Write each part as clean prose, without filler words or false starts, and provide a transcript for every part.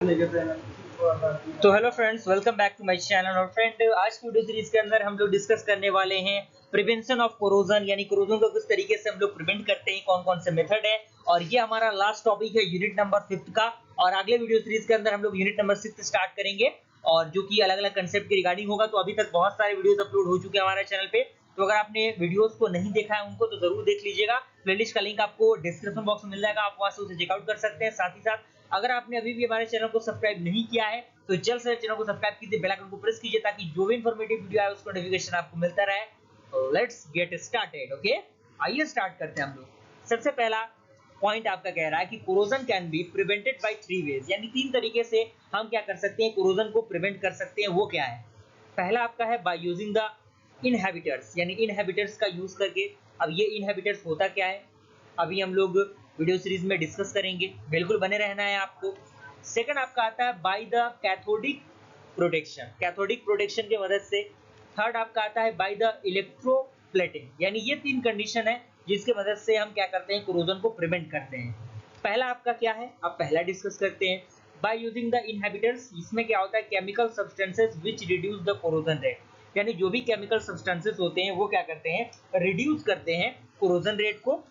तो hello friends, welcome back to my channel. और friend, आज की वीडियो सीरीज के अंदर हम लोग डिस्कस करने वाले हैं प्रिवेंशन ऑफ कोरोजन, यानी कोरोजन को किस तरीके से हम लोग प्रिवेंट करते हैं, कौन कौन से मेथड है। और ये हमारा लास्ट टॉपिक है यूनिट नंबर 5 का। और अगले वीडियो सीरीज के अंदर हम लोग यूनिट नंबर 6 स्टार्ट करेंगे, और जो कि अलग अलग कंसेप्ट के रिगार्डिंग होगा। तो अभी तक बहुत सारे वीडियोस अपलोड हो चुके हैं हमारे चैनल पे, तो अगर आपने वीडियोस को नहीं देखा है उनको तो जरूर देख लीजिएगा। प्लेलिस्ट का लिंक आपको डिस्क्रिप्शन बॉक्स में मिल जाएगा, आप वहां से उसे चेकआउट कर सकते हैं। साथ ही साथ अगर आपने अभी भी हमारे चैनल को सब्सक्राइब नहीं किया है तो जल्द से चैनल को सब्सक्राइब कीजिए, बेल आइकन को प्रेस कीजिए, ताकि जो भी इंफॉर्मेटिव वीडियो आए उसका नोटिफिकेशन आपको मिलता रहे। Let's get started. ओके, आइए स्टार्ट करते हैं हम लोग। सबसे पहला पॉइंट आपका कह रहा है कि corrosion can be prevented by 3 ways, यानी 3 तरीके से हम क्या कर सकते हैं, कोरोजन को प्रिवेंट कर सकते हैं। वो क्या है? पहला आपका है बाय यूजिंग द इनहेबिटर्स, यानी इनहेबिटर्स का यूज करके। अब ये इनहेबिटर्स होता क्या है, अभी हम लोग वीडियो सीरीज में डिस्कस करेंगे, बिल्कुल बने रहना है आपको। सेकंड आपका आता है by the cathodic protection, cathodic protection की मदद से। थर्ड आपका आता है बाय द इलेक्ट्रोप्लेटिंग, यानी ये 3 कंडीशन है जिसकी मदद से हम क्या करते हैं, कोरोजन को प्रिवेंट करते हैं। पहला आपका क्या है, अब पहला डिस्कस करते हैं। बाय यूजिंग द इनहिबिटर्स, इसमें क्या होता है, chemical substances which reduce the corrosion rate, यानी जो भी केमिकल सब्सटेंसेस होते हैं वो क्या करते हैं, रिड्यूस करते हैं कोरोजन रेट को।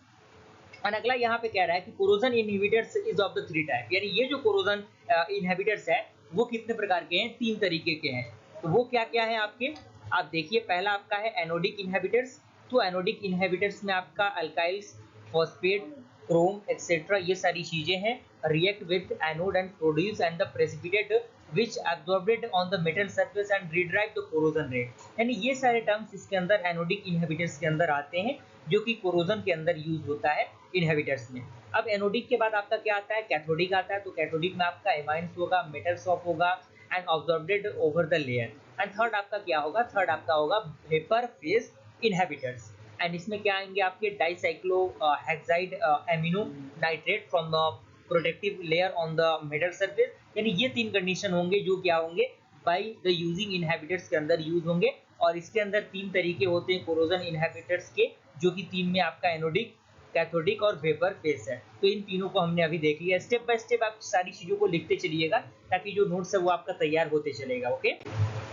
और अगला यहाँ पे कह रहा है कि corrosion inhibitors is of the 3 type, यानी ये जो कोरोजन इनहिबिटर्स है वो कितने प्रकार के हैं, 3 तरीके के हैं। तो वो क्या क्या है आपके, आप देखिए। पहला आपका है एनोडिक इनहिबिटर्स। तो एनोडिक इनहिबिटर्स में आपका अल्काइल्स, फॉस्फेट, क्रोम एक्सेट्रा, ये सारी चीजें हैं, react with anode and produce and the precipitate which absorbed on the metal surface and redrive the corrosion rate, यानी ये सारे टर्म्स इसके अंदर एनोडिक इनहिबिटर्स के अंदर आते हैं, जो कि कोरोजन के अंदर यूज होता है इनहिबिटर्स में। अब एनोडिक के बाद आपका क्या आता है, कैथोडिक आता है। तो कैथोडिक में आपका एमाइंस होगा, मेटल्स ऑफ होगा and absorbed over the layer. And third आपका क्या होगा, थर्ड आपका होगा वेपर फेज इनहिबिटर्स। एंड इसमें क्या आएंगे आपके dicyclohexyl amino nitrate from the protective layer on the metal surface, यानी ये 3 कंडीशन होंगे जो क्या होंगे, बाय द यूजिंग इनहिबिटर्स के अंदर यूज होंगे। और इसके अंदर 3 तरीके होते हैं कोरोजन इनहिबिटर्स के, जो कि 3 में आपका एनोडिक, कैथोडिक और वेपर फेस है। तो इन तीनों को हमने अभी देख लिया। स्टेप बाय स्टेप आप सारी चीजों को लिखते चलिएगा, ताकि जो नोट्स है वो आपका तैयार होते चलेगा। ओके,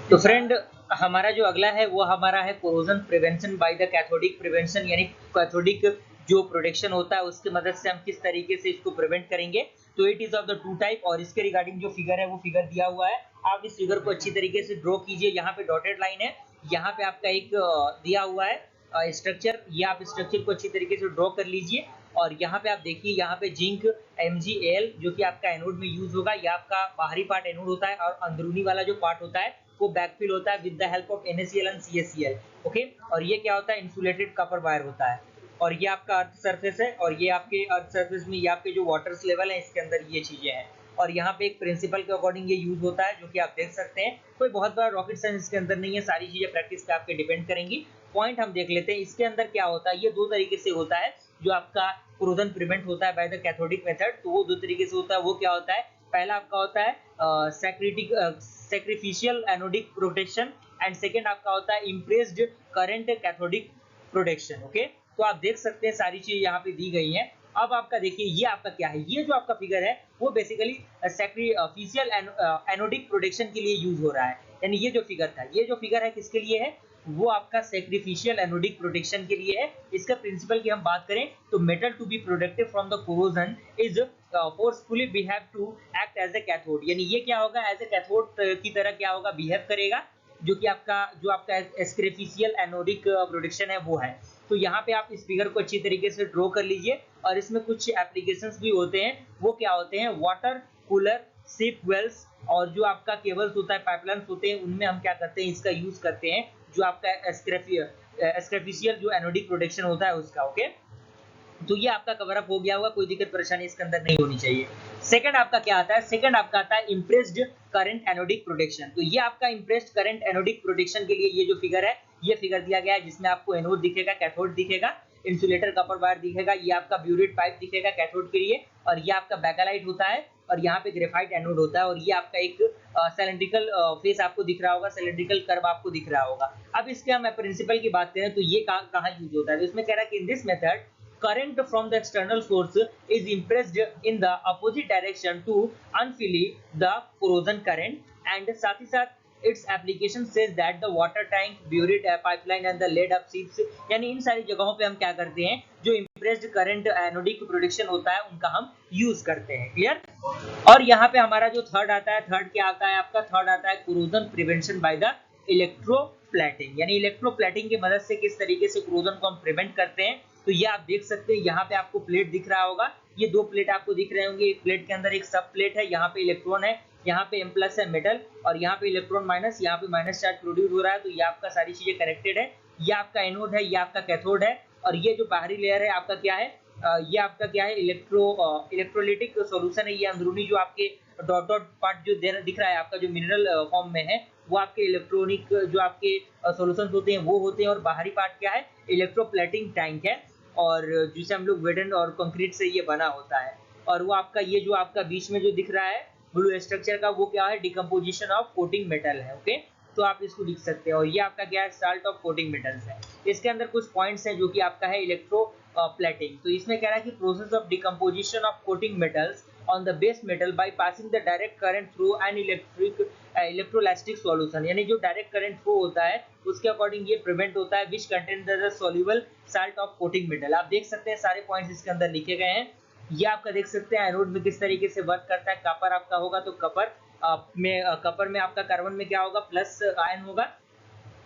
तो फ्रेंड, हमारा जो अगला है वो हमारा है corrosion prevention by the cathodic prevention, यानी कैथोडिक जो प्रोटेक्शन होता है उसकी मदद से हम किस तरीके से इसको प्रिवेंट करेंगे। तो it is of the 2 type, और इसके रिगार्डिंग जो फिगर है वो फिगर दिया हुआ है। आप इस फिगर को अच्छी तरीके से ड्रॉ कीजिए। यहाँ पे डॉटेड लाइन है, यहाँ पे आपका एक दिया हुआ है स्ट्रक्चर, ये आप स्ट्रक्चर को अच्छी तरीके से ड्रॉ कर लीजिए। और यहाँ पे आप देखिए, यहाँ पे जिंक MgAl जो कि आपका एनोड में यूज होगा, ये आपका बाहरी पार्ट एनोड होता है, और अंदरूनी वाला जो पार्ट होता है वो बैकफिल होता है with the help of NaCl and CaCl। Okay, और ये क्या होता है, इंसुलेटेड कॉपर वायर होता है। और ये आपका अर्थ सरफेस है, और ये आपके अर्थ सरफेस में ये आपके जो वाटर्स लेवल है इसके अंदर ये चीजें हैं। और यहाँ पे एक प्रिंसिपल के अकॉर्डिंग ये यूज होता है, जो कि आप देख सकते हैं। कोई बहुत बड़ा रॉकेट साइंस इसके अंदर नहीं है, सारी चीजें प्रैक्टिस पे आपके डिपेंड करेंगी। पॉइंट हम देख लेते हैं, इसके अंदर क्या होता है। ये 2 तरीके से होता है जो आपका कोरोजन प्रिवेंट होता है बाय द कैथोडिक मेथड। तो वो 2 तरीके से होता है, वो क्या होता है, पहला आपका होता है sacrificial anodic protection, and second आपका होता है impressed current cathodic protection. Okay, तो आप देख सकते हैं सारी चीजें यहाँ पे दी गई हैं। अब आपका देखिए, ये आपका क्या है, ये जो आपका फिगर है वो बेसिकली सैक्रिफिशियल एनोडिक प्रोटेक्शन के लिए यूज हो रहा है। यानी ये जो फिगर था, ये जो फिगर है किसके लिए है, वो आपका सैक्रिफिशियल एनोडिक प्रोटेक्शन के लिए है। इसका प्रिंसिपल की हम बात करें तो metal to be protected from the corrosion is forcefully behave to act as a cathode, यानी ये क्या होगा, एज ए कैथोड की तरह क्या होगा, बिहेव करेगा, जो आपका सैक्रिफिशियल एनोडिक प्रोटेक्शन है वो है। तो यहाँ पे आप इस फिगर को अच्छी तरीके से ड्रॉ कर लीजिए। और इसमें कुछ एप्लीकेशंस भी होते हैं, वो क्या होते हैं, वाटर कूलर, शिप वेल्स, और जो आपका केबल्स होता है, पाइपलाइंस होते हैं, उनमें हम क्या करते हैं, इसका यूज करते हैं, जो आपका सैक्रिफिशियल जो एनोडिक प्रोटेक्शन होता है उसका। ओके, तो ये आपका कवर अप हो गया होगा, कोई दिक्कत परेशानी इसके अंदर नहीं होनी चाहिए। सेकंड आपका क्या आता है, सेकंड आपका आता है इम्प्रेस्ड करंट एनोडिक प्रोटेक्शन। तो ये आपका इम्प्रेस्ड करंट एनोडिक प्रोटेक्शन के लिए ये जो फिगर है, ये फिगर दिया गया है, जिसमें आपको एनोड दिखेगा, कैथोड दिखेगा, इंसुलेटर कपर वायर दिखेगा, ये आपका ब्यूरेट पाइप दिखेगा कैथोड के लिए, और ये आपका बैकेलाइट होता है, और यहाँ पे ग्रेफाइट एनोड होता है, और ये आपका एक सिलेंड्रिकल फेस आपको दिख रहा होगा, सिलेंड्रिकल कर्व आपको दिख रहा होगा। अब इसके हम प्रिंसिपल की बात करें तो ये कहाँ यूज होता है, तो इसमें कह रहा है कि in this method current from the external source is impressed in the opposite direction to unfeel the corrosion current, and साथ ही साथ its application says that the water tank, buried pipeline and the lead up ships, यानी इन सारी जगहों पे हम क्या करते हैं, जो इम्प्रेस्ड करंट एनोडिक प्रोडक्शन होता है उनका हम यूज करते हैं। क्लियर। और यहाँ पे हमारा जो थर्ड आता है, थर्ड क्या आता है आपका, थर्ड आता है corrosion prevention by the electroplating, यानी इलेक्ट्रोप्लेटिंग की मदद से किस तरीके से कोरोजन को हम प्रिवेंट करते हैं। तो ये आप देख सकते हैं, यहाँ पे आपको प्लेट दिख रहा होगा, ये दो प्लेट आपको दिख रहे होंगे, एक प्लेट के अंदर एक सब प्लेट है, यहाँ पे इलेक्ट्रॉन है, यहाँ पे M प्लस है मेटल, और यहाँ पे इलेक्ट्रॉन माइनस, यहाँ पे माइनस चार्ज प्रोड्यूस हो रहा है। तो ये आपका सारी चीजें कनेक्टेड है, ये आपका एनोड है, ये आपका कैथोड है, और ये जो बाहरी लेयर है आपका क्या है, ये आपका क्या है, इलेक्ट्रोलिटिक सॉल्यूशन है। ये अंदरूनी जो आपके डॉट डॉट पार्ट जो दिख रहा है आपका, जो मिनरल फॉर्म में है, वो आपके इलेक्ट्रॉनिक जो आपके सॉल्यूशंस होते हैं वो होते हैं, और बाहरी पार्ट क्या है, इलेक्ट्रोप्लेटिंग टैंक है, और जिसे हम लोग वेडन और कंक्रीट से ये बना होता है। और वो आपका ये जो आपका बीच में जो दिख रहा है ब्लू स्ट्रक्चर का, वो क्या है, डिकम्पोजिशन ऑफ कोटिंग मेटल है। ओके, तो आप इसको लिख सकते हैं। और ये आपका क्या है, साल्ट ऑफ कोटिंग मेटल्स है। इसके अंदर कुछ पॉइंट्स हैं जो कि आपका है इलेक्ट्रो प्लेटिंग। तो इसमें कह रहा है कि process of decomposition of coating metals on the base metal by passing the direct current through an electrolytic solution, यानी जो डायरेक्ट करंट फ्लो होता है उसके अकॉर्डिंग ये प्रिवेंट होता है, which contain the soluble salt of coating metal. आप देख सकते हैं सारे पॉइंट्स इसके अंदर लिखे गए हैं। ये आपका देख सकते हैं एनोड में किस तरीके से वर्क करता है। कॉपर आपका होगा तो कॉपर में आपका कार्बन में क्या होगा, प्लस आयन होगा,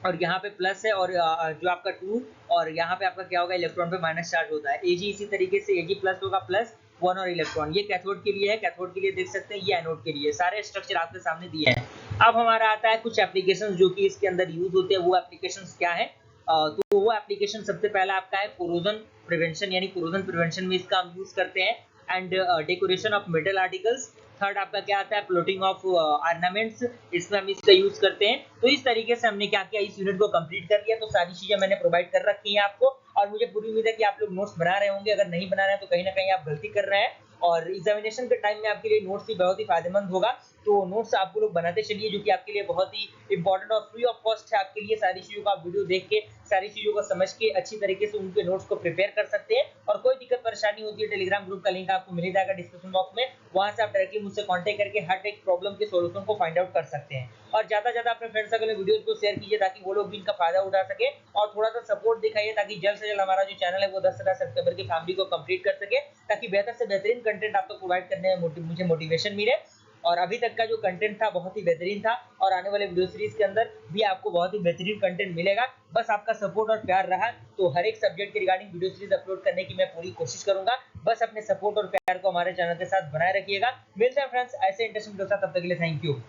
और यहाँ पे प्लस है, और जो आपका 2, और यहाँ पे आपका क्या होगा, इलेक्ट्रॉन पे माइनस चार्ज होता है। Ag इसी तरीके से Ag प्लस होगा, प्लस 1 और इलेक्ट्रॉन। ये कैथोड के लिए है, कैथोड के लिए देख सकते हैं, ये एनोड के लिए। सारे स्ट्रक्चर आपके सामने दिए हैं। अब हमारा आता है कुछ एप्लीकेशंस जो कि इसके अंदर यूज होते हैं। वो एप्लीकेशंस क्या है, तो वो एप्लीकेशन सबसे पहला आपका है कोरोजन प्रिवेंशन, यानी कोरोजन प्रिवेंशन में इसका हम यूज करते हैं, and decoration of metal articles. Third आपका क्या आता है, प्लॉटिंग ऑफ ऑर्नामेंट्स, इसमें हम इसका यूज करते हैं। तो इस तरीके से हमने क्या किया, इस यूनिट को कंप्लीट कर लिया। तो सारी चीजें मैंने प्रोवाइड कर रखी हैं आपको, और मुझे पूरी उम्मीद है कि आप लोग नोट्स बना रहे होंगे। अगर नहीं बना रहे हैं तो कहीं ना कहीं आप गलती कर रहे हैं, और एग्जामिनेशन के टाइम में आपके लिए नोट्स ही बहुत ही फायदेमंद होगा। तो नोट्स आप लोग बनाते चलिए, जो कि आपके लिए बहुत ही इंपॉर्टेंट और फ्री ऑफ कॉस्ट है आपके लिए। सारी चीजों का आप वीडियो देख के, सारी चीजों को समझ के अच्छी तरीके से उनके नोट्स को प्रिपेयर कर सकते हैं। और कोई दिक्कत परेशानी होती है, टेलीग्राम ग्रुप का लिंक आपको मिल जाएगा डिस्क्रिप्शन बॉक्स में, वहां से आप डायरेक्टली मुझसे कांटेक्ट करके हर एक प्रॉब्लम के सॉल्यूशन को फाइंड आउट कर सकते हैं। और ज्यादा से ज्यादा अपने फ्रेंड्स सर्कल में वीडियोस को शेयर कीजिए, ताकि वो लोग भी इनका फायदा उठा सके, और थोड़ा सा सपोर्ट दिखाइए, ताकि जल्द से जल्द हमारा जो चैनल है वो 10,000 सब्सक्राइबर की फैमिली को कंप्लीट कर सके, ताकि बेहतर से बेहतरीन कंटेंट आपको प्रोवाइड करने में मुझे मोटिवेशन मिले। और अभी तक का जो कंटेंट था बहुत ही बेहतरीन था, और आने वाले वीडियो सीरीज के अंदर भी आपको बहुत ही बेहतरीन कंटेंट मिलेगा। बस आपका सपोर्ट और प्यार रहा तो हर एक सब्जेक्ट के रिगार्डिंग वीडियो सीरीज अपलोड करने की मैं पूरी कोशिश करूंगा। बस अपने सपोर्ट और प्यार को हमारे चैनल के साथ बनाए रखिएगा। मिलते हैं फ्रेंड्स ऐसे इंटरेस्टिंग वीडियो के साथ, तब तक के लिए थैंक यू।